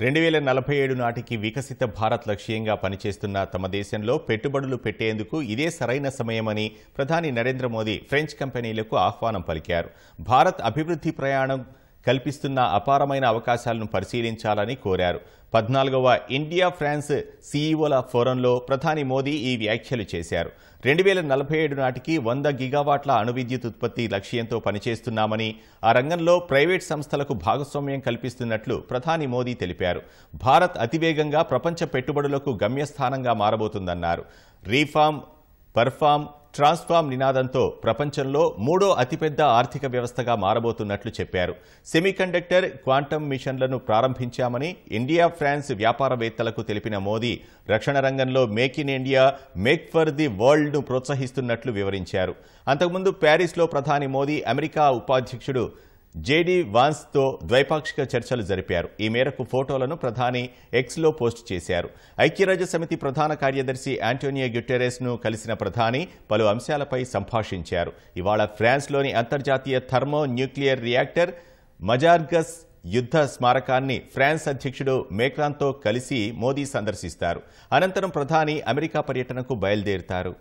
2047 నాటికి వికసిత భారత్ లక్ష్యంగా పనిచేస్తున్న తమ దేశంలో పెట్టుబడులు పెట్టేందుకు ఇదే సరైన సమయమని ప్రధాని నరేంద్ర మోదీ ఫ్రెంచ్ కంపెనీలకు ఆహ్వానం పలికారు. భారత్ అభివృద్ధి ప్రయాణం కల్పిస్తున్న అపారమైన అవకాశాలను పరిశీలించాలని కోరారు. 14వ ఇండియా ఫ్రాన్స్ సీఈఓల ఫోరంలో ప్రధాని మోదీ ఈ వ్యాఖ్యలు చేశారు. 2047 నాటికి 100 గిగావాట్ల అణు విద్యుత్ ఉత్పత్తి లక్ష్యంతో పనిచేస్తున్నామని, ఆ రంగంలో ప్రైవేట్ సంస్థలకు భాగస్వామ్యం కల్పిస్తున్నట్లు ప్రధాని మోదీ తెలిపారు. భారత్ అతివేగంగా ప్రపంచ పెట్టుబడులకు గమ్యస్థానంగా మారబోతుందన్నారు. రీఫార్మ్, పర్ఫార్మ్, ట్రాన్స్ఫార్మ్ నినాదంతో ప్రపంచంలో మూడో అతిపెద్ద ఆర్థిక వ్యవస్థగా మారబోతున్నట్లు చెప్పారు. సెమీకండక్టర్, క్వాంటమ్ మిషన్లను ప్రారంభించామని ఇండియా ఫ్రాన్స్ వ్యాపారవేత్తలకు తెలిపిన మోదీ రక్షణ రంగంలో make in India, make for the వరల్డ్ను ప్రోత్సహిస్తున్నట్లు వివరించారు. అంతకుముందు ప్యారిస్లో ప్రధాని మోదీ అమెరికా ఉపాధ్యక్షుడు జేడీ వాన్స్తో ద్వైపాక్షిక చర్చలు జరిపారు. ఈ మేరకు ఫోటోలను ప్రధాని ఎక్స్లో పోస్ట్ చేశారు. ఐక్యరాజ్యసమితి ప్రధాన కార్యదర్శి ఆంటోనియో గ్యుటెరెస్ను కలిసిన ప్రధాని పలు అంశాలపై సంభాషించారు. ఇవాళ ఫ్రాన్స్లోని అంతర్జాతీయ థర్మో న్యూక్లియర్ రియాక్టర్ మజార్గస్ యుద్ధ స్మారకాన్ని ఫ్రాన్స్ అధ్యక్షుడు మేక్రాన్తో కలిసి మోదీ సందర్శిస్తారు. అనంతరం ప్రధాని అమెరికా పర్యటనకు బయలుదేరుతారు.